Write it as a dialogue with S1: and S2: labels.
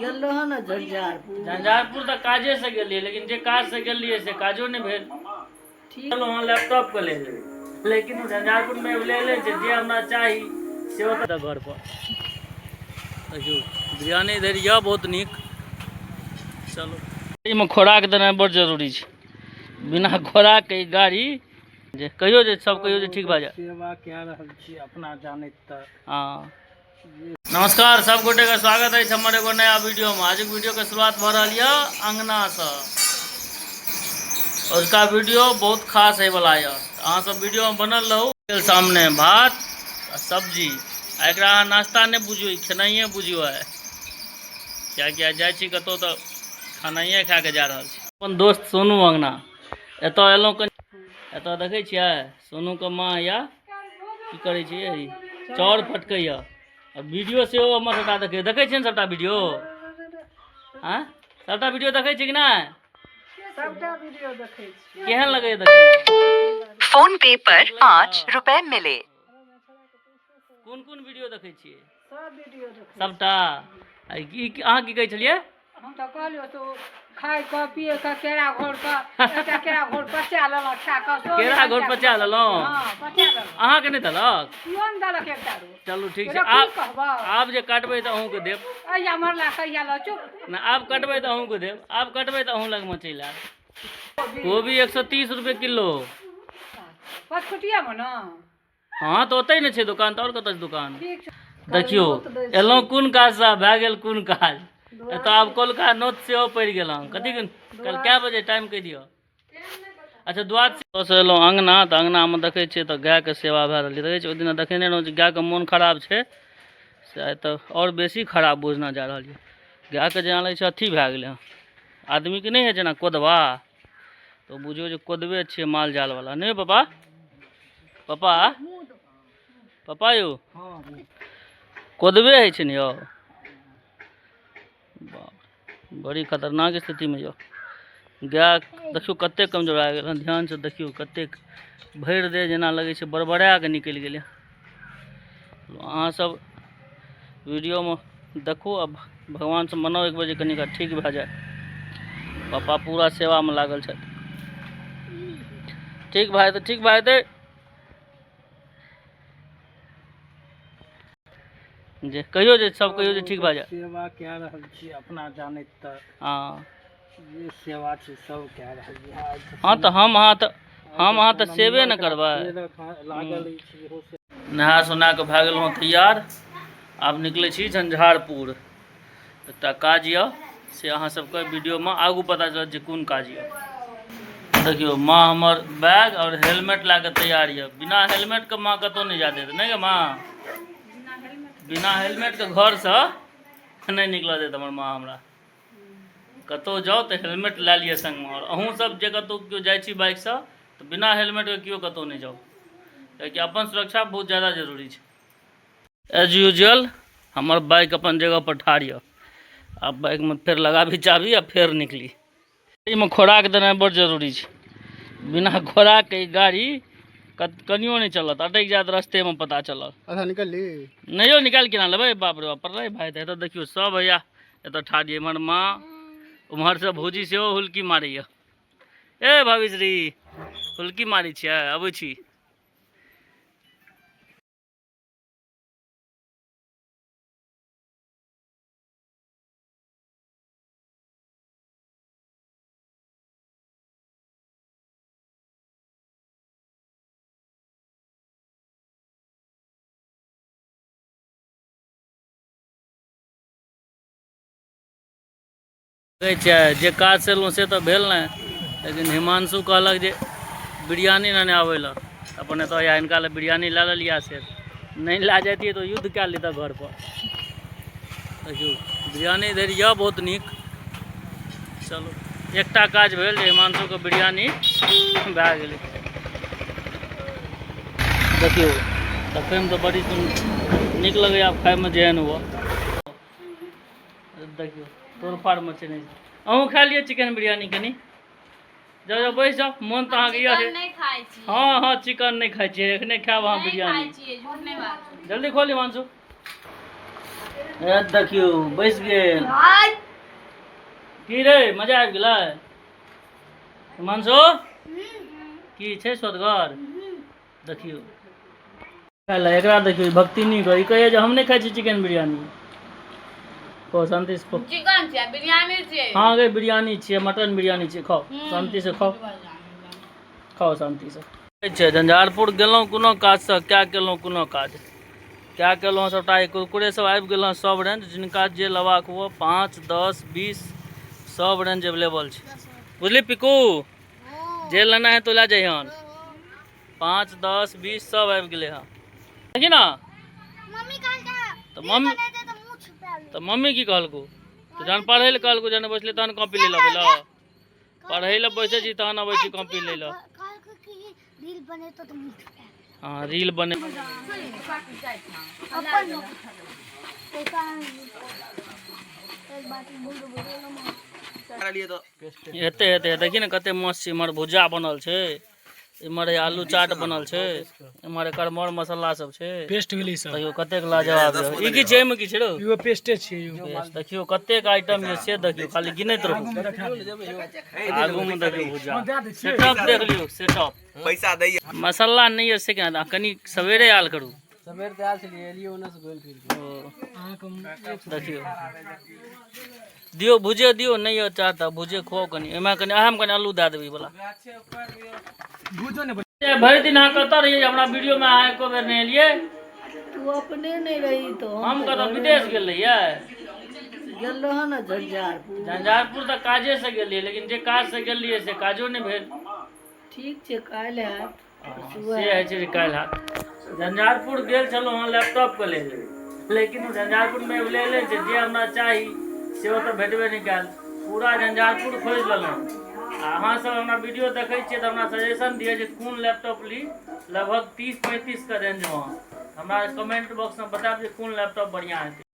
S1: गेल रह न झंझारपुर।
S2: झंझारपुर तक काजे से गेलिए, लेकिन जे काज से गेलिए से काजो नहीं भेल। चलो वहाँ लैपटॉप को ले लेबै, लेकिन झंझारपुर में ले ले जे हमरा चाही से ओतऽ घर पर। देखियो बिरयानी इधर यह बहुत निक। चलो एहिमे खोराक देनाइ बड़ जरूरी छै, बिना खोराक के गाड़ी जे कहियो जे सब कहियो जे ठीक भऽ जाए।
S1: सेवा कए रहल छी अपना जानैत त।
S2: हाँ नमस्कार सब गोटे का स्वागत है हमारे एगो नया वीडियो में। आज वीडियो के शुरुआत भ रही है अंगना से, और उसका वीडियो बहुत खास है वाला है। अहाँ सब वीडियो में बनल रहू। सामने भात सब्जी, एकरा नाश्ता नहीं बुझियो, खेनाइए बुझियो है। क्या क्या जाए छी कतौ तो खानाइए खा के जा रहा छी। अपन दोस्त सोनू अंगना एत एलौं। एत देखे छियै सोनू के माँ या की करे छियै, चाउर फटकैया। और वीडियो से हमर सबटा देखे छियै सबटा वीडियो। हाँ सबटा वीडियो देखे छी कि नहीं?
S1: सबटा वीडियो देखै छी।
S2: केहन लगे देखे?
S3: फोन पे पर 5 रुपए मिले।
S2: कौन कौन वीडियो देखे छियै?
S1: सब वीडियो देखै छी।
S2: सबटा। अहाँ की कहै छलियै?
S1: हम तो कहलियो तो खाय क पिए क केरा घोर क एकटा केरा घोर पचा लेलक खा क।
S2: केरा घोर पचा लेलौं?
S1: हां पचा लेलक।
S2: अहाँ के नहीं देलक?
S1: कियोन देलक एकटा रो।
S2: चलू ठीक छै। आब जे काटबै त अहूँ के देब।
S1: अइया मरला कहिया ल चुप
S2: ना आब कटबै त अहूँ के देब। आब कटबै त अहूँ लग में चलि आयब। गोभी 130 रुपए किलो।
S1: पचकुटिया में न?
S2: हाँ तो ओतै ने छै दुकान, तो और कतऽ छै दुकान?
S1: ठीक छै।
S2: देखियो एलौं कोन काज से भए गेल कोन काज। एतऽ आब कोलका नोत सेहो पड़ि गेलौं। कथी कल कए बजे टाइम कहि दियौ। अच्छा द्वाद से एलौं अंगना, तऽ अंगना में देखै छियै तऽ गाय के सेवा भए रहल छै। देखै छियै ओहि दिना देखेने रहौं जे गाय के मोन खराब छै से आइ तऽ और बेसी खराब बुझना जा रहल छै। गाय के जेना लगै छै अथी भए गेलै हँ, आदमी के नहीं है जेना कोदवा, तो बुझियो जे कोदबे छियै माल जाल वाला। नहीं पापा? पापा पापा यौ कोदबे है छै ने यौ। बड़ी खतरनाक स्थिति में यौ गाय। देखियो कते कमजोर आ गेल, ध्यान से देखियो कते भरि दे जेना लगे छै बड़बड़ा के निकलि गेलै। अहाँ सब वीडियो में देखो, अब भगवान से मनाओ एक बजे कनिका ठीक भए जाए। पापा पूरा सेवा में लागल छै। ठीक भए जेतै, ठीक भए जेतै। जे कहियो जे सब कहियो जे ठीक भए जाए।
S1: सेवा कए रहल छी अपना जानैत त।
S2: हाँ
S1: जे सेवा छै सब कए रहल छी।
S2: हाँ तो हम अहाँ तो सेवे न करबै।
S1: लागल छी इहो से।
S2: नहा सुना के भए गेलहुँ तैयार। आब निकलै छी झंझारपुर। एकटा काज यऽ से अहाँ सबके वीडियो में आगू पता चलत जे कोन काज यऽ। देखियो माँ हमर बैग और हेलमेट ला के तैयार यऽ। बिना हेलमेट के माँ कतौ नहीं जा देत, नहीं गे माँ? बिना हेलमेट के घर से नहीं निकल देत हमर माँ हमरा। कतौ जाओ तो हेलमेट ला लिया संग में। और अहूँ सब जे कतौ केओ जाइ छी बाइक से तो बिना हेलमेट के केओ कतौ नहीं जाओ, कियाकि अपन सुरक्षा बहुत ज़्यादा जरूरी है। एज यूजुअल हमर बाइक अपन जगह पर ठाड़ यऽ। अब बाइक में फिर लगाबी चाबी आ फिर निकली। में खोराक देना बड़ जरूरी है। बिना खोराक के गाड़ी कनियो नहीं चलत, अटक जात रास्ते में पता चलत।
S1: अच्छा निकल ली
S2: नहीं निकाल केना लेबै? बाप रे बाप पर भाई। तो देखियो सब भैया एत ठाड़ ये। हमर माँ उम्हर से भौजी से हुल्की मारी। ए भाभीश्री हुल्की मारी छियै? अबै छी। कहै छियै जे काज से एलहुँ से तऽ भेल नहीं, लेकिन हिमांशु कहलक जे बिरयानी लेने आबै लए। अपन एतऽ या हिनका लए बिरयानी ला लिया से नहीं ला जाती तो युद्ध क्या लेता घर पर। देखियो बिरयानी इधर यह बहुत निक। चलो एकटा काज भेल जे हिमांशु के बिरयानी भए गेलै। देखियो देखै में तो बड़ी निक लगैया, खाय में जेहन हुआ। देखियो तोड़ फाड़ में छै नहीं। अहूँ खा लिये चिकन बिरयानी कनी। जाओ जाओ बैस जाओ। मन तो अहाँ के हाँ हाँ चिकन नहीं खाई छी, एखने खाब अहाँ बिरयानी। जल्दी खोली हिमांशु। ए देखियो बैस गेल की रे मजा आबि गेलै हिमांशु की छै स्वदगर देखियो खाइला एकरा देखियो भक्ति नहीं करी कहे जे हम नहीं खाई छी चिकन बिरयानी को शांति से खाओ
S1: चिकन छै बिरयानी छै
S2: हाँ गे बिरयानी छियै मटन बिरयानी छियै खाओ शांति से खाओ खाओ शांति से छै झंझारपुर गेलहुँ कोनो काजसँ क्या केलहुँ कोनो काज क्या केलहुँ सबटा कुरकुरे सब आबि गेलहुँ सब रेंज जिनका जे लेबाक हुआ 5, 10, 20 सब रेंज अवेलेबल छै बुझली पिकू जे लेना है तो ला जइहन 5, 10, 20 सब आबि गेलै हँ देखी ना तो मम्मी की कहलकू तो जहन पढ़ै लए कहलकू जहन बैसले तहन कॉपी ले लेबै लऽ पढ़ै लए बैसे छी तहन अबै छी कॉपी ले लऽ हाँ रील बने हेते हेते देखी ने कते मस्त छै इमहर भुजा बनल छै इमहर आलू चाट बनल छै इमहर एकर मर मसाला सब छै
S4: पेस्ट गेलै सब
S2: देखियो कतेक लाजवाब है ई की छै एमे की छै रो
S4: इहो पेस्टे छै इहो
S2: पेस्ट देखियो कतेक आइटम है से देखियो खाली गिनैत रहू आगू में देखियो भुजा सेटअप देख लियो सेटअप
S5: पैसा दै
S2: मसाला नहीं है से क्या कनी सवेरे आल करू
S4: सबेर ते आल छलिए एलियो ओने से गोल फिर अहाँ के
S2: देखियो दियो भुजे दियो नहीं हो चाहता भुजे खुआओ कनी एमे कनी अहम कनी आलू दे देबी वाला
S4: भूजो ने
S2: भरि दिन अहाँ कतऽ रहिए हमरा वीडियो में अहाँ एको बेर नहीं एलिए
S6: तू अपने नहीं रही तो
S2: हम कतऽ विदेश गेल रहिए
S6: गेल रह न झंझारपुर
S2: झंझारपुर तऽ काजे से गेलिए लेकिन जे काज से गेलिए से काजो नहीं भेल
S6: ठीक छै काल्हि हैत
S2: से है छै काल्हि हाथ झंझारपुर गेल छलहुँ हँ लैपटॉप के लेल लेकिन ओ झंझारपुर में अवेलेबल छै जे हमरा चाही से तऽ भेटबे नहीं कयल पूरा झंझारपुर खोज लेलहुँ अहाँ सब हमरा वीडियो देखै छियै तऽ हमरा सजेशन दिए जे कोन लैपटॉप ली लगभग 30-35 के रेंज में हमरा कमेंट बॉक्स में बतायब जे कोन लैपटॉप बढ़िया हेतै।